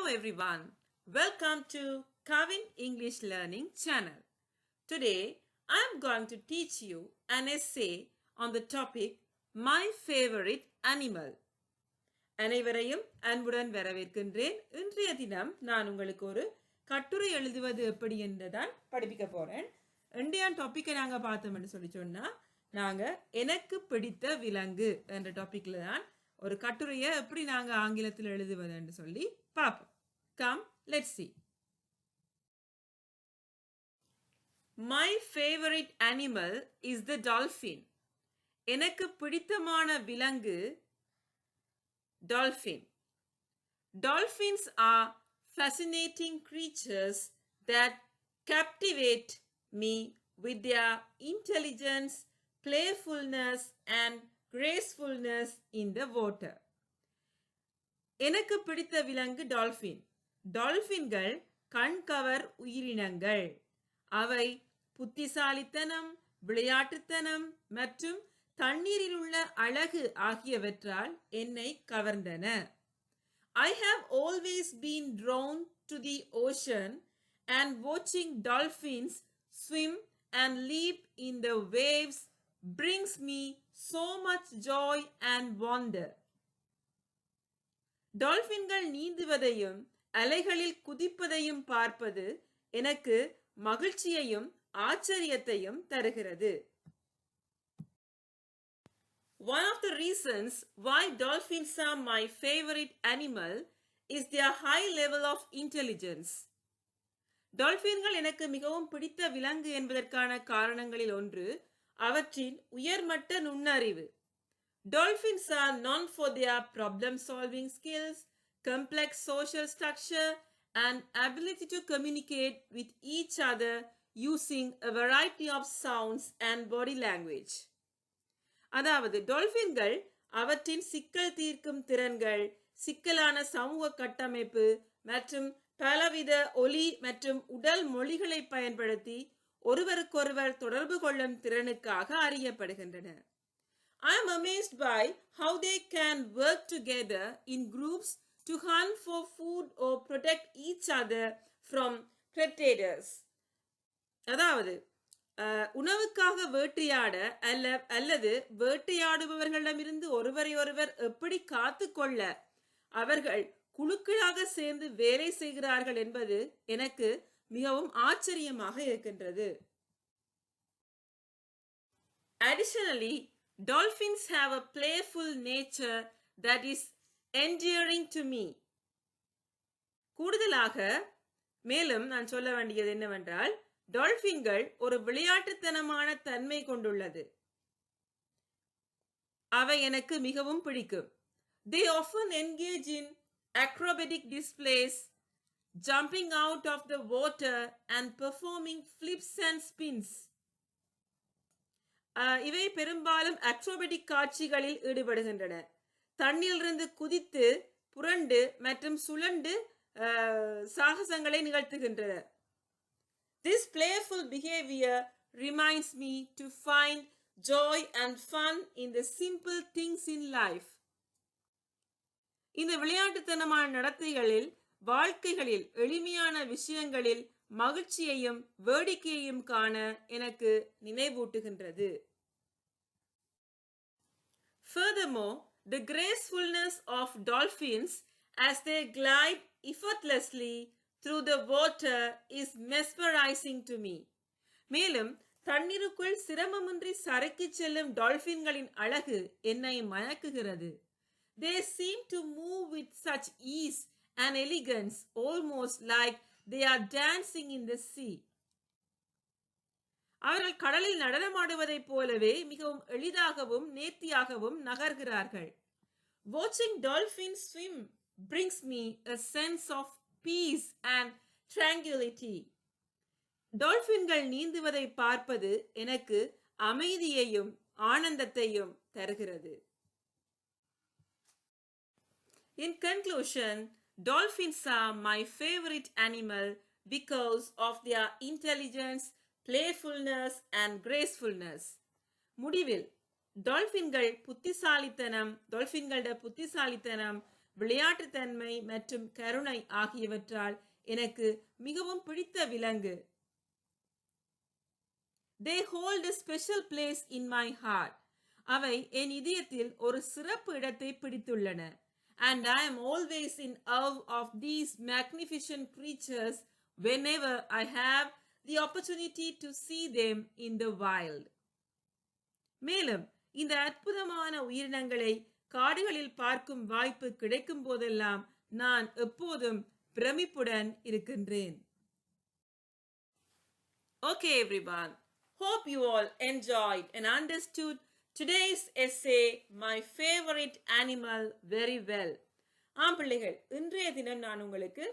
everyone, welcome to Kavin English Learning channel. Today I am going to teach you an essay on the topic My Favorite Animal. அனைவரையும் அன்புடன் வரவேற்கின்றேன். இன்றைய தினம் நான் உங்களுக்கு ஒரு கட்டுரை எழுதுவது எப்படி என்றுதான் படிப்பிக்க போறேன். இன்றைய டாபிக்கை நாங்க பார்த்தோம்னு சொன்னா நாங்க எனக்கு பிடித்த விலங்கு என்ற டாபிக்ல தான் ஒரு கட்டுரையை எப்படி நாங்க ஆங்கிலத்தில் எழுதுவது என்று சொல்லி பார்ப்போம். Come, let's see. My favorite animal is the dolphin. எனக்கு பிடித்தமான விலங்கு dolphin. Dolphins are fascinating creatures that captivate me with their intelligence, playfulness and gracefulness in the water. எனக்கு பிடித்த விலங்கு டால்ஃபின். டால்ஃபின்கள் கண்கவர் உயிரினங்கள். அவை புத்திசாலித்தனம், விளையாட்டுத்தனம் மற்றும் தண்ணீரில் உள்ள அழகு ஆகியவற்றால் என்னை கவர்ந்தன. I have always been drawn to the ocean and watching dolphins swim and leap in the waves brings me so much joy and wonder. டால்ஃபின்கள் நீந்துவதையும் அலைகளில் குதிப்பதையும் பார்ப்பது எனக்கு மகிழ்ச்சியையும் ஆச்சரியத்தையும் தருகிறது. One of the reasons why dolphins are my favorite animal is their high level of intelligence. டால்ஃபின்கள் எனக்கு மிகவும் பிடித்த விலங்கு என்பதற்கான காரணங்களில் ஒன்று அவற்றின் உயர்மட்ட நுண்ணறிவு. Dolphins are known for their problem-solving skills, complex social structure, and ability to communicate with each other using a variety of sounds and body language. அதாவது டால்ஃபின்கள் அவற்றின் சிக்கல் தீர்க்கும் திறன்கள், சிக்கலான சமூக கட்டமைப்பு மற்றும் பலவித ஒலி மற்றும் உடல் மொழிகளை பயன்படுத்தி ஒருவருக்கொருவர் தொடர்பு கொள்ளும் திறனுக்காக அறியப்படுகின்றன. I am amazed by how they can work together in groups to hunt for food or protect each other from predators. அதாவது உணவுக்காக வேட்டையாட அல்லது வேட்டையாடுபவர்களிடமிருந்து ஒருவரை ஒருவர் எப்படி காத்துக்கொள்ள அவர்கள் குழுக்களாக சேர்ந்து வேலை செய்கிறார்கள் என்பது எனக்கு மிகவும் ஆச்சரியமாக இருக்கின்றது. Additionally, dolphins have a playful nature that is endearing to me. கூடுதலாக மேலும் நான் சொல்ல வேண்டியது என்னவென்றால் டால்ஃபின்கள் ஒரு விளையாட்டுத்தனமான தன்மை கொண்டுள்ளது. அவை எனக்கு மிகவும் பிடிக்கும். They often engage in acrobatic displays, jumping out of the water and performing flips and spins. இவை பெரும்பாலும் அக்ரோபேட்டிக் காட்சிகளில் ஈடுபடுகின்றன. தண்ணீரிலிருந்து குதித்து புரண்டு மற்றும் சுழண்டு சாகசங்களை நிகழ்த்துகின்றன. This playful behavior reminds me to find joy and fun in the simple things in life. இந்த விளையாட்டுத்தனமான நடத்தைகளில் வாழ்க்கைகளில் எளிமையான விஷயங்களில் மகிழ்ச்சியையும் வேடிக்கையையும் காண எனக்கு நினைவூட்டுகின்றது. Furthermore, the gracefulness of dolphins as they glide effortlessly through the water is mesmerizing to me. மேலும் தண்ணீருக்குள் சிரமமின்றி சறுக்கி செல்லும் டால்ஃபின்களின் அழகு என்னை மயக்குகிறது. They seem to move with such ease and elegance, almost like they are dancing in the sea. அவர்கள் கடலில் நடனமாடுவதைப் போலவே மிகவும் எளிதாகவும் நேர்த்தியாகவும் நகர்கிறார்கள். Watching dolphins swim brings me a sense of peace and tranquility. டால்ஃபின்கள் நீந்துவதை பார்ப்பது எனக்கு அமைதியையும் ஆனந்தத்தையும் தருகிறது. In conclusion, dolphins are my favorite animal because of their intelligence, playfulness and gracefulness. முடிவில் டால்ஃபின்களோட புத்திசாலித்தனம், விளையாட்டுத்தன்மை மற்றும் கருணை ஆகியவற்றால் எனக்கு மிகவும் பிடித்த விலங்கு. They hold a special place in my heart. அவை என் இதயத்தில் ஒரு சிறப்பு இடத்தை பிடித்துள்ளன. And I am always in awe of these magnificent creatures whenever I have the opportunity to see them in the wild. மேலும் இந்த அற்புதமான உயிரினங்களை காடுகளில் பார்க்கும் வாய்ப்பு கிடைக்கும் போதெல்லாம் நான் எப்போதும் பிரமிப்புடன் இருக்கின்றேன். Okay everyone, hope you all enjoyed and understood today's essay, My Favorite Animal, very well. பிள்ளைகள், இன்றைய தினம் நான் உங்களுக்கு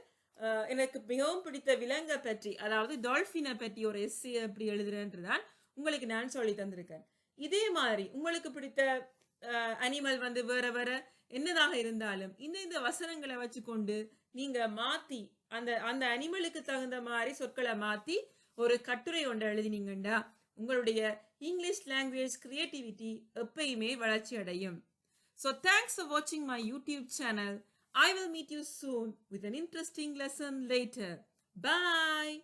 எனக்கு மிகவும் பிடித்த விலங்கை பற்றி, அதாவது டால்ஃபினை பற்றி ஒரு எஸ்ஸே எப்படி எழுதுறேன்றதான் உங்களுக்கு நான் சொல்லி தந்திருக்கேன். இதே மாதிரி உங்களுக்கு பிடித்த அனிமல் வேற வேற என்னதாக இருந்தாலும் இந்த வசனங்களை வச்சுக்கொண்டு நீங்க மாத்தி அந்த அனிமலுக்கு தகுந்த மாதிரி சொற்களை மாத்தி ஒரு கட்டுரை ஒன்றை எழுதினீங்கண்டா உங்களுடைய இங்கிலீஷ் லாங்குவேஜ் கிரியேட்டிவிட்டி எப்பயுமே வளர்ச்சி அடையும். So thanks for watching my YouTube channel. I will meet you soon with an interesting lesson later. Bye.